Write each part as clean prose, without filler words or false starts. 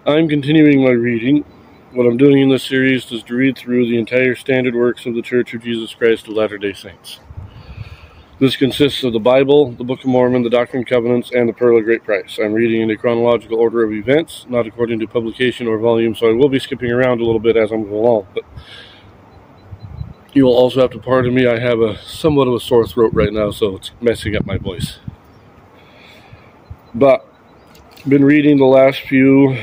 I'm continuing my reading. What I'm doing in this series is to read through the entire standard works of the Church of Jesus Christ of Latter-day Saints. This consists of the Bible, the Book of Mormon, the Doctrine and Covenants, and the Pearl of Great Price. I'm reading in a chronological order of events, not according to publication or volume, so I will be skipping around a little bit as I'm going along. But you will also have to pardon me. I have somewhat of a sore throat right now, so it's messing up my voice. But I've been reading the last few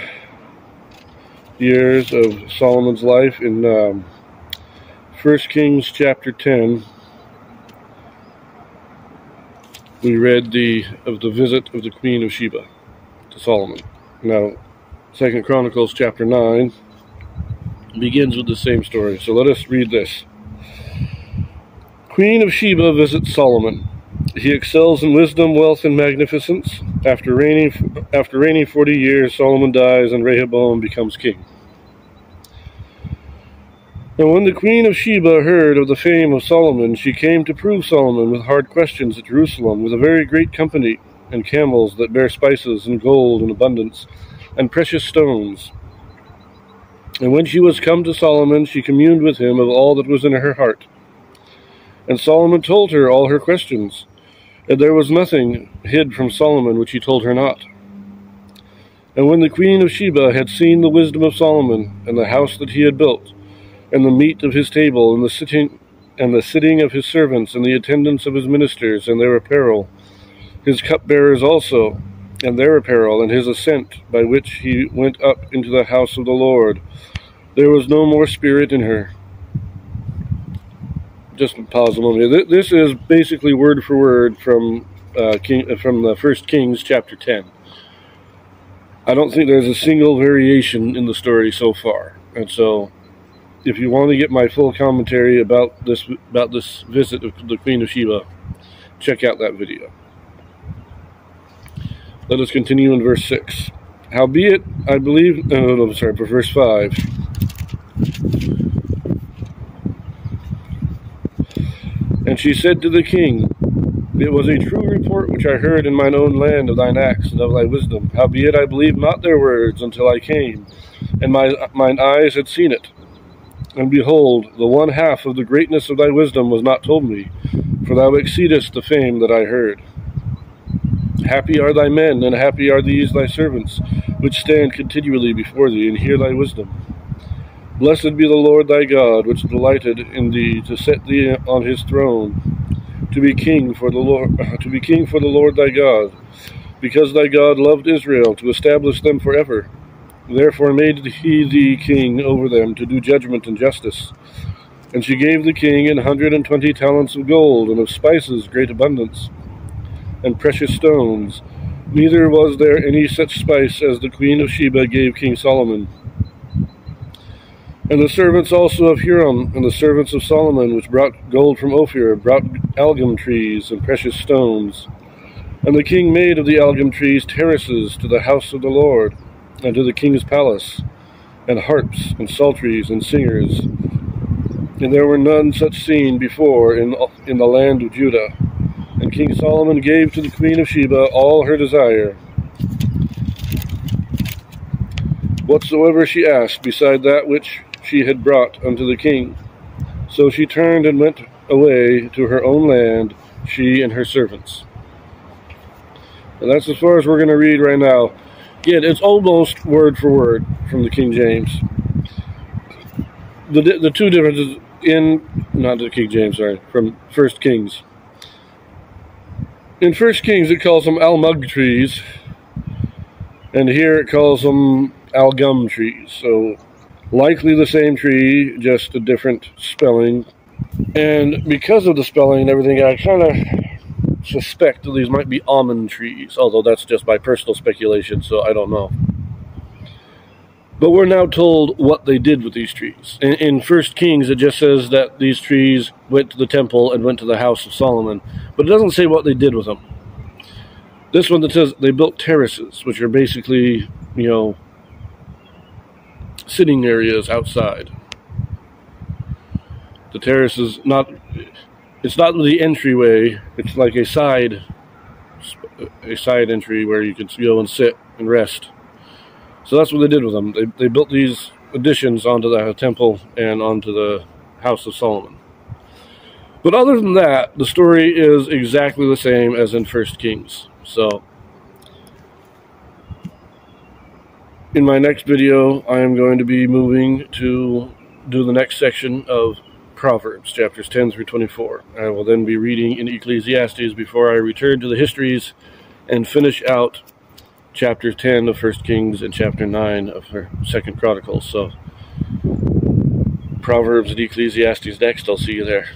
years of Solomon's life in 1 Kings chapter 10. We read of the visit of the Queen of Sheba to Solomon. Now, 2 Chronicles chapter 9 begins with the same story. So let us read this. Queen of Sheba visits Solomon. He excels in wisdom, wealth, and magnificence. After reigning 40 years, Solomon dies and Rehoboam becomes king. And when the Queen of Sheba heard of the fame of Solomon, she came to prove Solomon with hard questions at Jerusalem, with a very great company, and camels that bear spices, and gold in abundance, and precious stones. And when she was come to Solomon, she communed with him of all that was in her heart. And Solomon told her all her questions, and there was nothing hid from Solomon which he told her not. And when the Queen of Sheba had seen the wisdom of Solomon, and the house that he had built, and the meat of his table, and the sitting of his servants, and the attendance of his ministers, and their apparel, his cupbearers also, and their apparel, and his ascent, by which he went up into the house of the Lord, there was no more spirit in her. Just pause a moment. This is basically word for word from the 1 Kings chapter 10. I don't think there's a single variation in the story so far, and so if you want to get my full commentary about this visit of the Queen of Sheba, check out that video. Let us continue in verse 6. Howbeit, I believe... for verse 5. And she said to the king, It was a true report which I heard in mine own land of thine acts and of thy wisdom. Howbeit, I believed not their words until I came, and mine eyes had seen it. And behold, the one half of the greatness of thy wisdom was not told me, for thou exceedest the fame that I heard. Happy are thy men, and happy are these thy servants, which stand continually before thee, and hear thy wisdom. Blessed be the Lord thy God, which delighted in thee to set thee on his throne, to be king for the Lord thy God, because thy God loved Israel, to establish them forever. Therefore made he thee king over them, to do judgment and justice. And she gave the king 120 talents of gold, and of spices great abundance, and precious stones. Neither was there any such spice as the Queen of Sheba gave King Solomon. And the servants also of Huram, and the servants of Solomon, which brought gold from Ophir, brought algum trees and precious stones. And the king made of the algum trees terraces to the house of the Lord, and to the king's palace, and harps, and psalteries, and singers. And there were none such seen before in the land of Judah. And King Solomon gave to the Queen of Sheba all her desire, whatsoever she asked, beside that which she had brought unto the king. So she turned and went away to her own land, she and her servants. And that's as far as we're going to read right now. Again, it's almost word for word from the King James. The two differences not the King James, from 1 Kings. In 1 Kings, it calls them almug trees, and here it calls them algum trees. So, likely the same tree, just a different spelling. And because of the spelling and everything, I kind of suspect that these might be almond trees, although that's just my personal speculation, so I don't know. But we're now told what they did with these trees. In 1 Kings, it just says that these trees went to the temple and went to the house of Solomon, but it doesn't say what they did with them. This one that says they built terraces, which are basically, sitting areas outside. The terrace is not... It's not the entryway. It's like a side entry where you can go and sit and rest. So that's what they did with them. They built these additions onto the temple and onto the house of Solomon. But other than that, the story is exactly the same as in 1 Kings. So in my next video, I am going to be moving to do the next section of Proverbs, chapters 10 through 24. I will then be reading in Ecclesiastes before I return to the histories and finish out chapter 10 of 1 Kings and chapter 9 of 2 Chronicles. So Proverbs and Ecclesiastes next. I'll see you there.